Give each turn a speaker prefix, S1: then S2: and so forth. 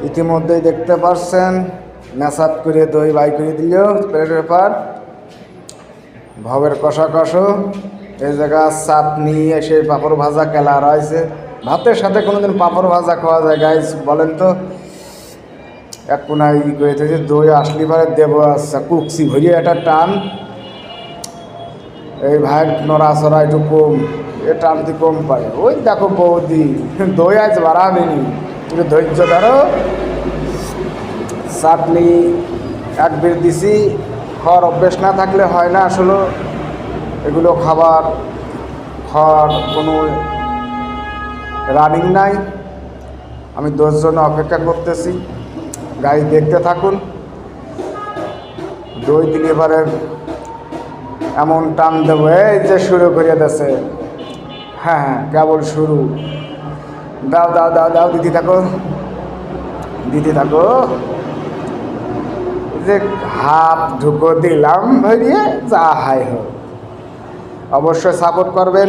S1: ইতিমধ্যেই দেখতে পাচ্ছেন মেসাত করে দই বাই করে দিল প্লেটের পেপার, ভবের কষাকষো, এই জায়গা চাটনি, সেই পাঁপড় ভাজা কেলা রয়েছে। ভাতের সাথে কোনোদিন পাঁপড় ভাজা খাওয়া যায় গাইস বলেন তো? এক কোনায় ই করে থেকে দই আসলি পরে দেব। আচ্ছা কুকসি ভরিয়ে একটা টান, এই ভাইয়ের নড়াচড়া একটু কম, এ টানতি কম পায়। ওই দেখো বৌদি দই আজ বাড়াবেনি, একটু ধৈর্য ধরো। চাটনি এক বের দিছি, খাওয়ার অভ্যেস না থাকলে হয় না আসলে এগুলো খাবার খাওয়ার কোনো রানিং নাই। আমি 10 জন অপেক্ষা করতেছি, গাড়ি দেখতে থাকুন। দই দিলে এবারে এমন টান দেবো, এই যে শুরু করে দিয়েছে। হ্যাঁ হ্যাঁ কেবল শুরু। দাও দাও দাও দাও, দিতে থাকো দিতে থাকো। যে হাত ঢুকো দিলাম ভরিয়ে, যা হাই হোক। অবশ্যই সাপোর্ট করবেন।